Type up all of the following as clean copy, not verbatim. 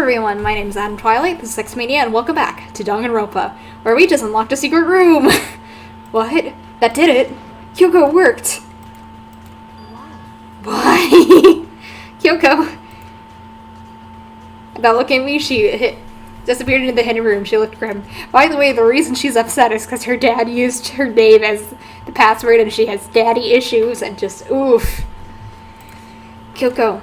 everyone, my name is Adam Twilight, this is Hex Mania, and welcome back to Danganronpa, where we just unlocked a secret room! What? That did it! Kyoko worked! Why? Kyoko! Now look at me, she disappeared into the hidden room, she looked grim. By the way, the reason she's upset is because her dad used her name as the password and she has daddy issues and just oof. Kyoko.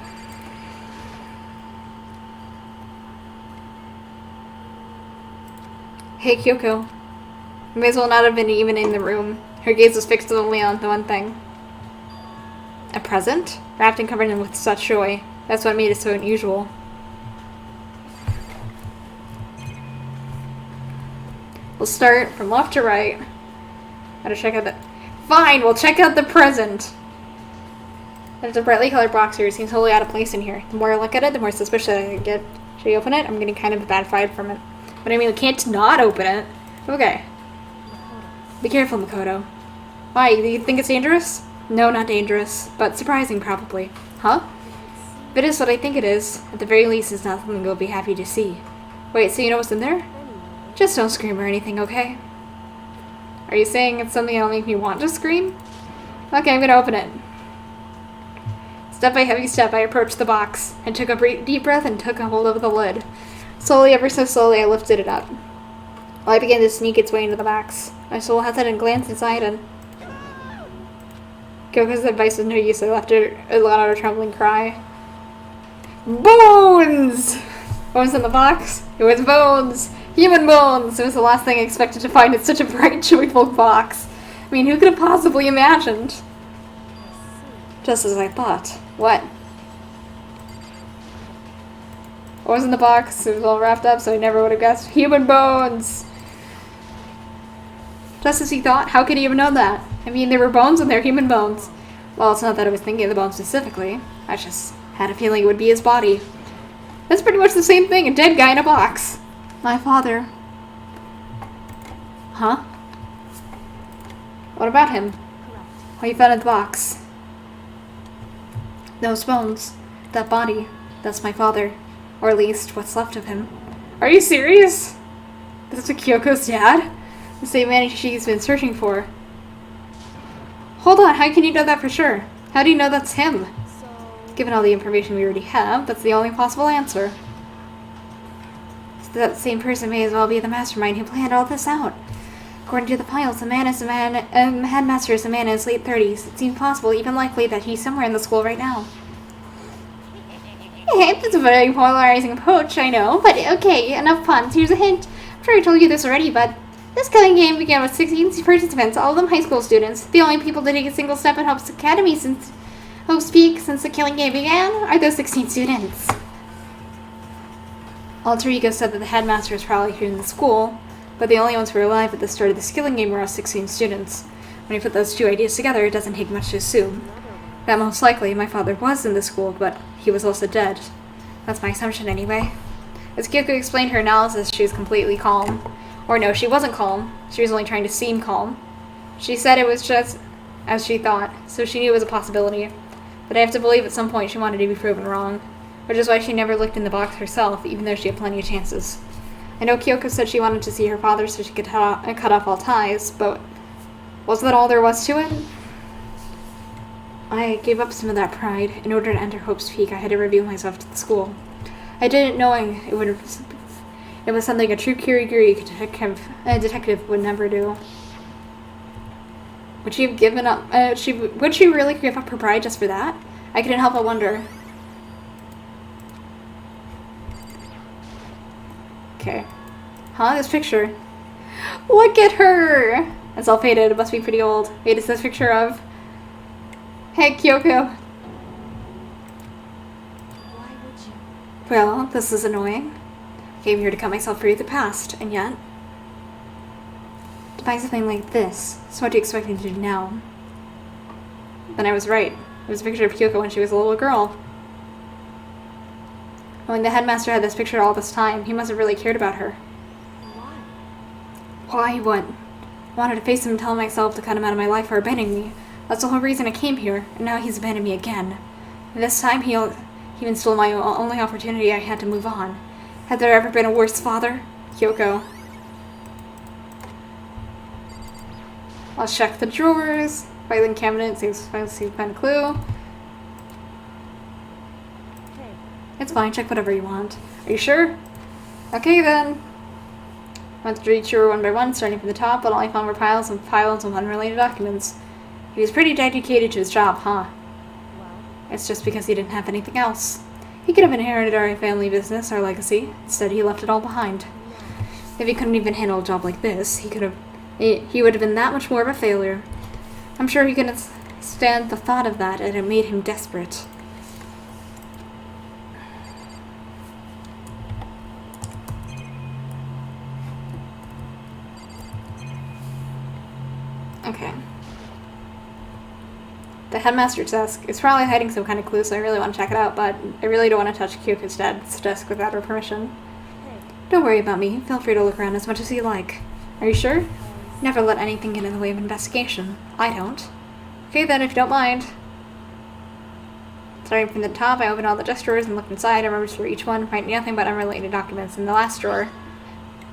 Hey, Kyoko. You may as well not have been even in the room. Her gaze was fixed only on the one thing. A present? Wrapped and covered in with such joy. That's what made it so unusual. We'll start from left to right. Gotta check out the... Fine, we'll check out the present! There's a brightly colored box here. It seems totally out of place in here. The more I look at it, the more suspicious I get. Should I open it? I'm getting kind of a bad vibe from it. But I mean, we can't not open it. Okay. Be careful, Makoto. Why, do you think it's dangerous? No, not dangerous. But surprising, probably. Huh? If it is what I think it is, at the very least, it's not something you'll be happy to see. Wait, so you know what's in there? Just don't scream or anything, okay? Are you saying it's something that'll make me want to scream? Okay, I'm gonna open it. Step by heavy step, I approached the box. I took a deep breath and took a hold of the lid. Slowly, ever so slowly, I lifted it up. Light began to sneak its way into the box. My soul hesitated and glanced inside and... Kyoko's advice was no use. I let out a trembling cry. Bones! Bones in the box? It was bones! Human bones! It was the last thing I expected to find in such a bright, joyful box. I mean, who could have possibly imagined? Just as I thought. What? What was in the box? It was all wrapped up, so I never would have guessed. Human bones! Just as he thought? How could he have known that? I mean, there were bones and they're human bones. Well, it's not that I was thinking of the bones specifically. I just had a feeling it would be his body. That's pretty much the same thing, a dead guy in a box. My father. Huh? What about him? What you found in the box? Those bones. That body. That's my father. Or at least, what's left of him. Are you serious? This is Kyoko's dad? The same man she's been searching for. Hold on, how can you know that for sure? How do you know that's him? Given all the information we already have, that's the only possible answer. So that same person may as well be the mastermind who planned all this out. According to the files, the headmaster is a man in his late 30s. It seems possible, even likely, that he's somewhere in the school right now. That's a very polarizing approach, I know, but okay, enough puns. Here's a hint. I'm sure I told you this already, but this killing game began with 16 participants, all of them high school students. The only people to take a single step at Hope's Academy since Hope's Peak since the killing game began are those 16 students. Alter Ego said that the headmaster is probably here in the school, but the only ones who were alive at the start of this killing game were us 16 students. When you put those two ideas together, it doesn't take much to assume that most likely my father was in the school, but he was also dead. That's my assumption anyway. As Kyoko explained her analysis, she was completely calm. Or no, she wasn't calm. She was only trying to seem calm. She said it was just as she thought, so she knew it was a possibility. But I have to believe at some point she wanted to be proven wrong, which is why she never looked in the box herself, even though she had plenty of chances. I know Kyoko said she wanted to see her father so she could cut off all ties, but was that all there was to it? I gave up some of that pride. In order to enter Hope's Peak, I had to reveal myself to the school. I did it knowing it was something a true Kirigiri detective would never do. Would she have given up? Would she really give up her pride just for that? I couldn't help but wonder. Okay. Huh? This picture. Look at her! It's all faded. It must be pretty old. Wait, is this picture of... Hey, Kyoko. Why would you? Well, this is annoying. I came here to cut myself free of the past, and yet... to find something like this. So what do you expect me to do now? Then I was right. It was a picture of Kyoko when she was a little girl. When the headmaster had this picture all this time, he must have really cared about her. Why? Why? What? I wanted to face him and tell myself to cut him out of my life or abandon me. That's the whole reason I came here, and now he's abandoned me again. And this time he even stole my only opportunity I had to move on. Had there ever been a worse father? Kyoko. I'll check the drawers. Filing cabinet, see if I find a clue. Hey, It's fine, check whatever you want. Are you sure? Okay then. Went through each drawer one by one, starting from the top, but all I found were piles of unrelated documents. He was pretty dedicated to his job, huh? well, It's just because he didn't have anything else. He could have inherited our family business, our legacy. Instead, he left it all behind. no. If he couldn't even handle a job like this, he would have been that much more of a failure. I'm sure he couldn't stand the thought of that, and it made him desperate. Okay. The headmaster's desk is probably hiding some kind of clue, so I really want to check it out, but I really don't want to touch Kyoko's dad's desk without her permission. Hey, Don't worry about me. Feel free to look around as much as you like. Are you sure? um, Never let anything get in the way of investigation. I don't. Okay then, if you don't mind. Starting from the top, I opened all the desk drawers and looked inside. I rummaged through each one, finding nothing but unrelated documents in the last drawer.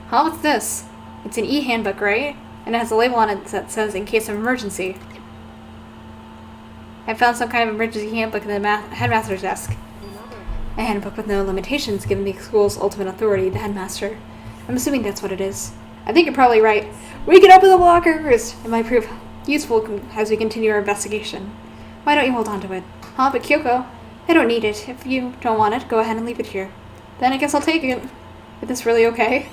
Huh, what's this? It's an e-handbook, right? And it has a label on it that says, in case of emergency. I found some kind of emergency handbook in the headmaster's desk. another one. A handbook with no limitations, given the school's ultimate authority, the headmaster. I'm assuming that's what it is. I think you're probably right. We can open the lockers! It might prove useful as we continue our investigation. Why don't you hold on to it? Huh, but Kyoko? I don't need it. If you don't want it, go ahead and leave it here. Then I guess I'll take it. Is this really okay?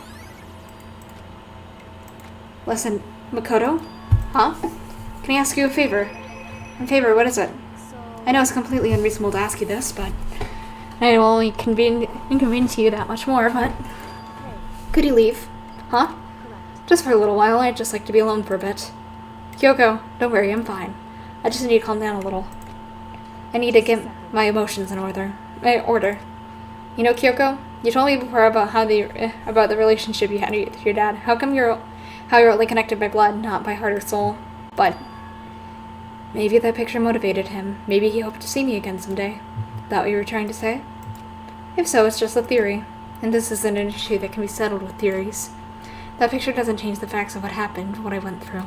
Listen, Makoto? Huh? Can I ask you a favor? A favor, what is it? So, I know it's completely unreasonable to ask you this, but I will only inconvenience you that much more, but hey, could you leave? Huh? correct. Just for a little while, I'd just like to be alone for a bit. Kyoko, don't worry, I'm fine. I just need to calm down a little. I need to get my emotions in order. You know, Kyoko, you told me before about about the relationship you had with your dad. How you're only connected by blood, not by heart or soul? But maybe that picture motivated him. Maybe he hoped to see me again someday. That what you were trying to say? If so, it's just a theory, and this isn't an issue that can be settled with theories. That picture doesn't change the facts of what happened, what I went through.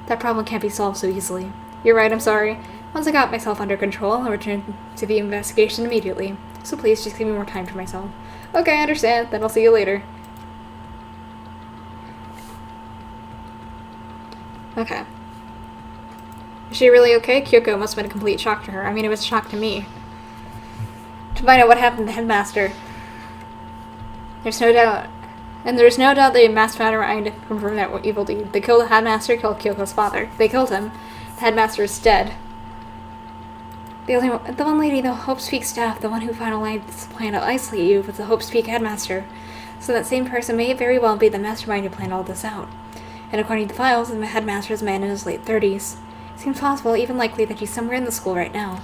That problem can't be solved so easily. You're right, I'm sorry. Once I got myself under control, I'll return to the investigation immediately. So please, just give me more time for myself. Okay, I understand. Then I'll see you later. Okay. Is she really okay? Kyoko must have been a complete shock to her. I mean, it was a shock to me. To find out what happened to the headmaster. There's no doubt the mastermind confirmed that evil deed. They killed the headmaster, killed Kyoko's father. They killed him. The headmaster is dead. The one lady, the Hope Speak staff, the one who finalized this plan to isolate you, was the Hope Speak headmaster. So that same person may very well be the mastermind who planned all this out. And according to the files, the headmaster is a man in his late 30s. It seems possible, even likely, that he's somewhere in the school right now.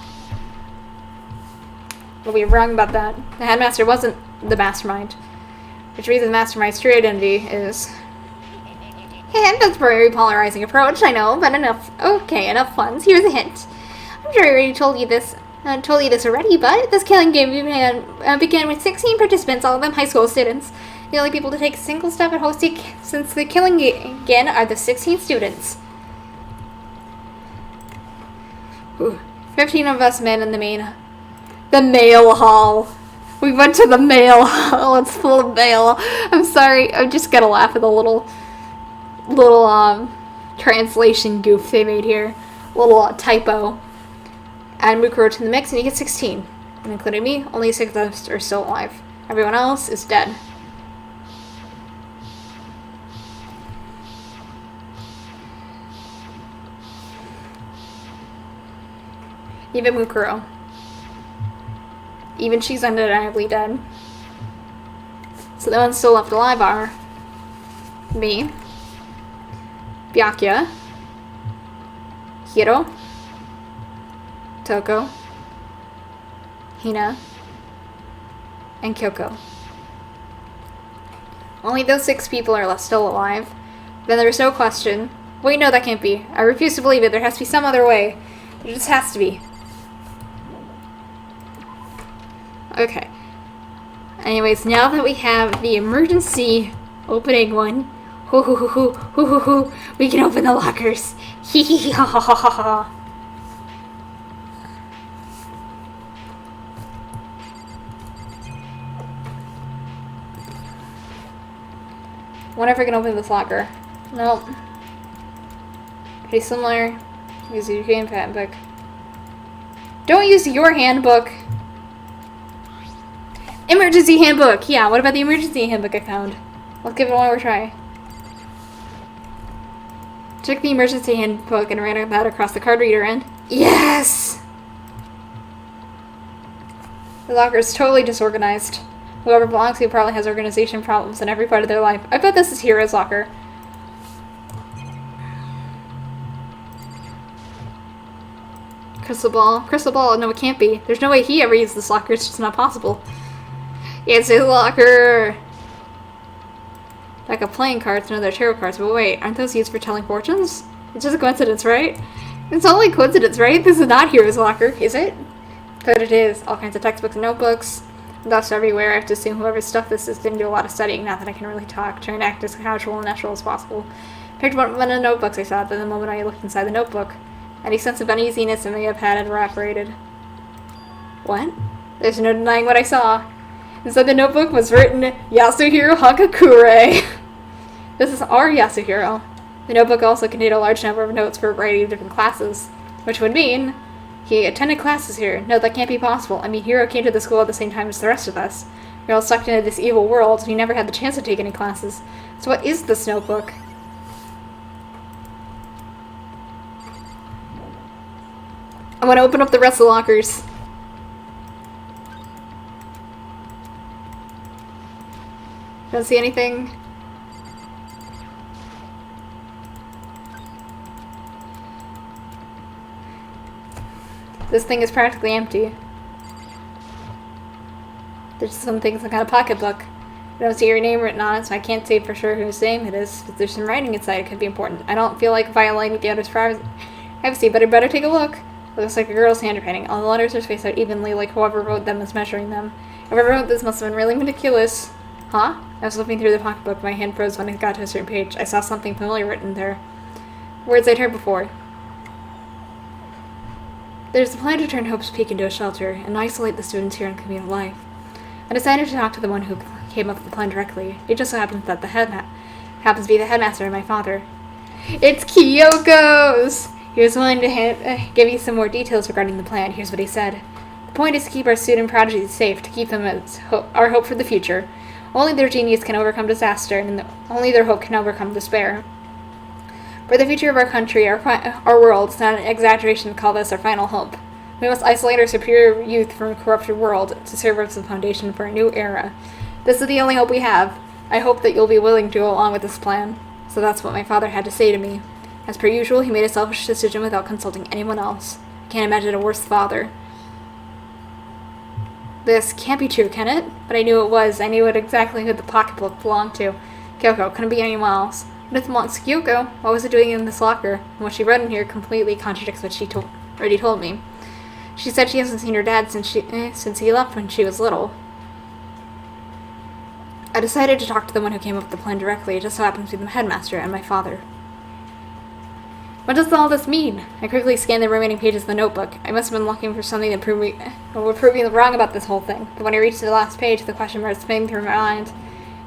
But we were wrong about that. The headmaster wasn't the mastermind. Which reason the mastermind's true identity is... And that's a very polarizing approach, I know, but enough. Okay, enough puns. Here's a hint. I'm sure I already told you this already, but this killing game began with 16 participants, all of them high school students. The only people to take a single step at hosting since the killing again are the 16 students. Ooh. 15 of us men in the male hall. We went to the male hall. It's full of male. I'm sorry. I'm just gonna laugh at the little translation goof they made here. Little typo. Add Mukuro to the mix and you get 16. And including me, only 6 of us are still alive. Everyone else is dead. Even Mukuro. Even she's undeniably dead. So the ones still left alive are me, Byakuya, Hiro, Toko, Hina, and Kyoko. Only those 6 people are left still alive. Then there is no question. Wait, no, that can't be. I refuse to believe it. There has to be some other way. There just has to be. Okay. Anyways, now that we have the emergency opening one, we can open the lockers. Hee hee hee ha ha ha ha ha. Wonder if I can open this locker. Nope. Pretty similar. Use your handbook. Don't use your handbook. Emergency handbook. Yeah, what about the emergency handbook I found? Let's give it one more try. Check the emergency handbook and ran that across the card reader end. Yes! The locker is totally disorganized. Whoever belongs to probably has organization problems in every part of their life. I bet this is Hero's locker. Crystal ball. Crystal ball. No, it can't be. There's no way he ever used this locker. It's just not possible. It's his locker! Like a playing cards, no, they're tarot cards. But wait, aren't those used for telling fortunes? It's just a coincidence, right? It's only coincidence, right? This is not Hero's locker, is it? But it is. All kinds of textbooks and notebooks. Dust everywhere. I have to assume whoever stuffed this didn't do a lot of studying. Not that I can really talk. Trying to act as casual and natural as possible. Picked one of the notebooks I saw, but the moment I looked inside the notebook, any sense of uneasiness I may have had evaporated. What? There's no denying what I saw. Inside the notebook was written, Yasuhiro Hakakure. This is our Yasuhiro. The notebook also contained a large number of notes for a variety of different classes, which would mean he attended classes here. No, that can't be possible. I mean, Hiro came to the school at the same time as the rest of us. We're all sucked into this evil world, and he never had the chance to take any classes. So what is this notebook? I want to open up the rest of the lockers. Don't see anything. This thing is practically empty. There's some things like on a pocketbook. I don't see your name written on it, so I can't say for sure whose name it is. But there's some writing inside. It could be important. I don't feel like violating the other's privacy, but I better take a look. It looks like a girl's handwriting. All the letters are spaced out evenly, like whoever wrote them is measuring them. Whoever wrote this must have been really meticulous. Huh? I was flipping through the pocketbook. My hand froze when I got to a certain page. I saw something familiar written there. Words I'd heard before. There's a plan to turn Hope's Peak into a shelter and isolate the students here in communal life. I decided to talk to the one who came up with the plan directly. It just so happens that happens to be the headmaster and my father. It's Kyoko's! He was willing to give you some more details regarding the plan. Here's what he said. The point is to keep our student prodigies safe, to keep them as our hope for the future. Only their genius can overcome disaster, and only their hope can overcome despair. For the future of our country, our world, it's not an exaggeration to call this our final hope. We must isolate our superior youth from a corrupted world to serve as the foundation for a new era. This is the only hope we have. I hope that you'll be willing to go along with this plan. So that's what my father had to say to me. As per usual, he made a selfish decision without consulting anyone else. Can't imagine a worse father. This can't be true, can it? But I knew it was. I knew exactly who the pocketbook belonged to. Kyoko. Couldn't be anyone else. But if it belongs to Kyoko, what was it doing in this locker? And what she wrote in here completely contradicts what she already told me. She said she hasn't seen her dad since he left when she was little. I decided to talk to the one who came up with the plan directly. It just so happens to be the headmaster and my father. What does all this mean? I quickly scanned the remaining pages of the notebook. I must have been looking for something that would prove me wrong about this whole thing. But when I reached the last page, the question mark spinning through my mind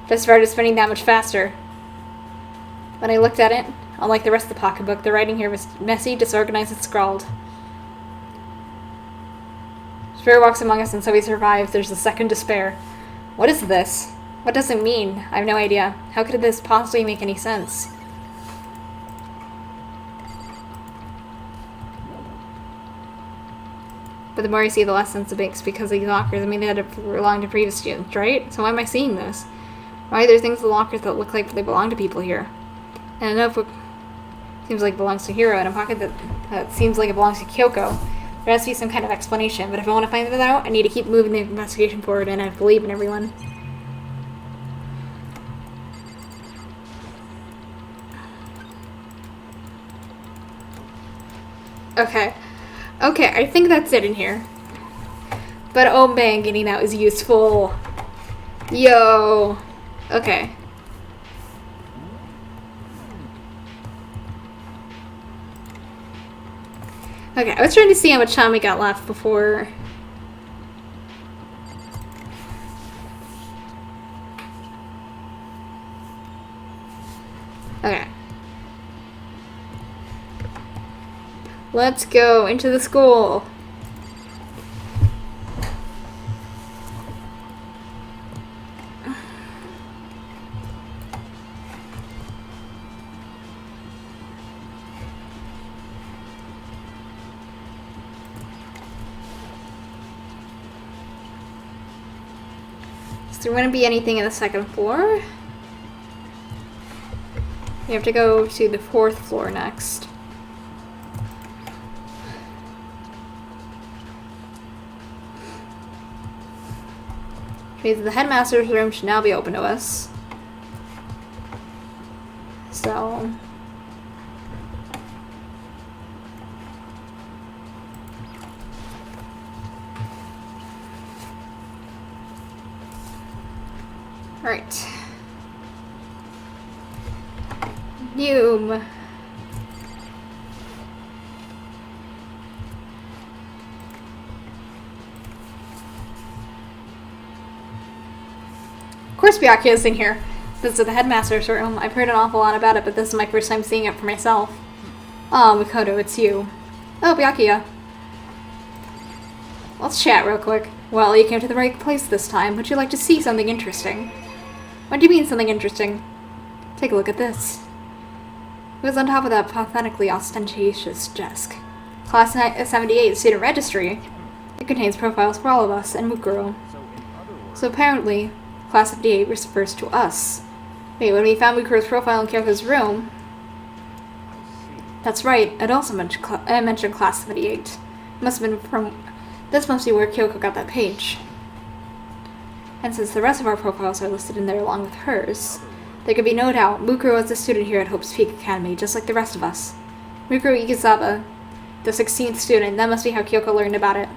just started spinning that much faster. When I looked at it, unlike the rest of the pocketbook, the writing here was messy, disorganized, and scrawled. Spirit walks among us and so he survives. There's a second despair. What is this? What does it mean? I have no idea. How could this possibly make any sense? But the more I see, the less sense it makes because these lockers, I mean, they had to belong to previous students, right? So why am I seeing this? Why are there things in the lockers that look like they belong to people here? And a notebook seems like it belongs to Hiro, and a pocket that seems like it belongs to Kyoko. There has to be some kind of explanation, but if I want to find that out, I need to keep moving the investigation forward, and I believe in everyone. Okay, I think that's it in here. But oh man, getting that was useful. Yo. Okay. Okay, I was trying to see how much time we got left before... Okay. Let's go into the school. Is there going to be anything in the second floor? You have to go to the 4th floor next. Means the headmaster's room should now be open to us. So... Alright. Noom. Of course Byakuya is in here. This is the headmaster's room. I've heard an awful lot about it, but this is my first time seeing it for myself. Oh, Mikoto, it's you. Oh, Byakuya. Let's chat real quick. Well, you came to the right place this time. Would you like to see something interesting? What do you mean, something interesting? Take a look at this. It was on top of that pathetically ostentatious desk. Class 78 student registry. It contains profiles for all of us and Mukuro. So apparently, Class 78 refers to us. Wait, when we found Mukuro's profile in Kyoko's room... That's right, it also mentioned Class 78. Must have been from... This must be where Kyoko got that page. And since the rest of our profiles are listed in there along with hers, there can be no doubt Mukuro is a student here at Hope's Peak Academy, just like the rest of us. Mukuro Ikizawa, the 16th student, that must be how Kyoko learned about it.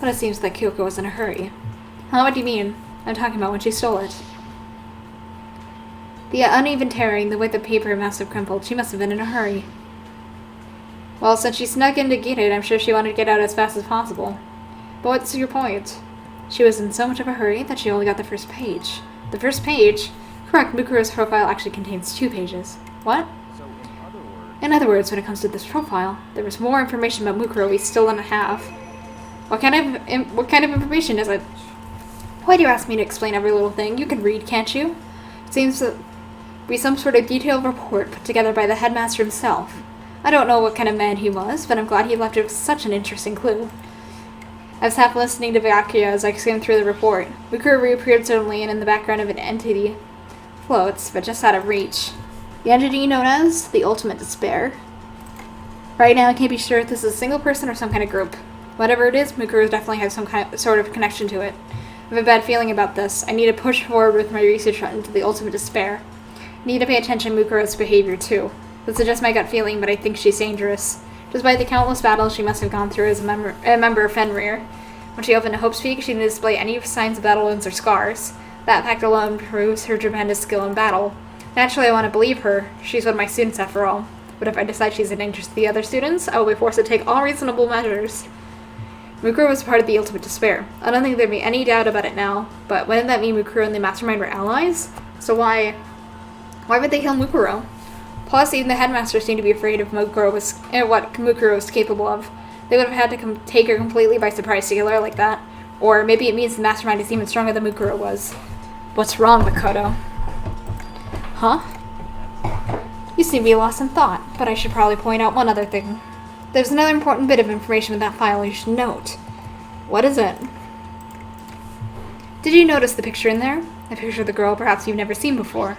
But it seems that Kyoko was in a hurry. Huh, what do you mean? I'm talking about when she stole it. The uneven tearing, the way the paper must have crumpled, she must have been in a hurry. Well, since she snuck in to get it, I'm sure she wanted to get out as fast as possible. But what's your point? She was in so much of a hurry that she only got the first page. The first page? Correct, Mukuro's profile actually contains 2 pages. What? In other words, when it comes to this profile, there was more information about Mukuro we still don't have. What kind of information is it? Why do you ask me to explain every little thing? You can read, can't you? It seems to be some sort of detailed report put together by the headmaster himself. I don't know what kind of man he was, but I'm glad he left it with such an interesting clue. I was half listening to Byakuya as I skimmed through the report. Mukuro reappeared suddenly and in the background of an entity floats, but just out of reach. The entity known as the Ultimate Despair. Right now I can't be sure if this is a single person or some kind of group. Whatever it is, Mukuro definitely has some sort of connection to it. I have a bad feeling about this. I need to push forward with my research into the Ultimate Despair. I need to pay attention to Mukuro's behavior too. This is just my gut feeling, but I think she's dangerous. Despite the countless battles she must have gone through as a member of Fenrir, when she opened Hope's Peak, she didn't display any signs of battle wounds or scars. That fact alone proves her tremendous skill in battle. Naturally, I want to believe her. She's one of my students after all. But if I decide she's a danger to the other students, I will be forced to take all reasonable measures. Mukuro was part of the Ultimate Despair. I don't think there'd be any doubt about it now, but wouldn't that mean Mukuro and the Mastermind were allies? So why would they kill Mukuro? Plus, even the headmaster seemed to be afraid of what Mukuro was capable of. They would have had to take her completely by surprise to kill her like that. Or maybe it means the Mastermind is even stronger than Mukuro was. What's wrong, Makoto? Huh? You seem to be lost in thought, but I should probably point out one other thing. There's another important bit of information in that file you should note. What is it? Did you notice the picture in there? A picture of the girl perhaps you've never seen before.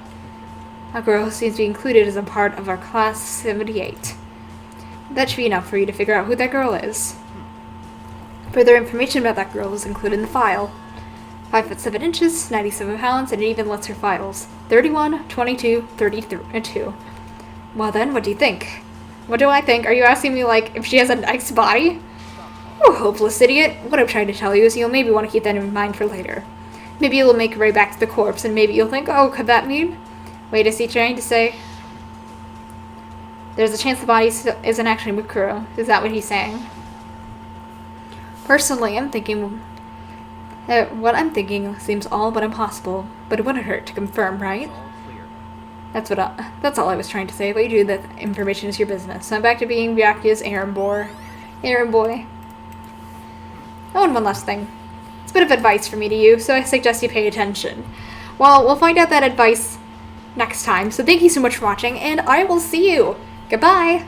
A girl who seems to be included as a part of our Class 78. That should be enough for you to figure out who that girl is. Further information about that girl is included in the file. 5 foot 7 inches, 97 pounds, and it even lists her vitals. 31, 22, 32. Well then, what do you think? What do I think? Are you asking me, like, if she has a nice body? Oh, hopeless idiot. What I'm trying to tell you is you'll maybe want to keep that in mind for later. Maybe you'll make your way back to the corpse, and maybe you'll think, oh, could that mean? Wait, is he trying to say? There's a chance the body isn't actually Mukuro. Is that what he's saying? Personally, I'm thinking... what I'm thinking seems all but impossible, but it wouldn't hurt to confirm, right? That's all I was trying to say. What you do with that information is your business. So I'm back to being Byakuya's errand boy. Oh, and one last thing. It's a bit of advice for me to you, so I suggest you pay attention. Well, we'll find out that advice next time. So thank you so much for watching, and I will see you. Goodbye!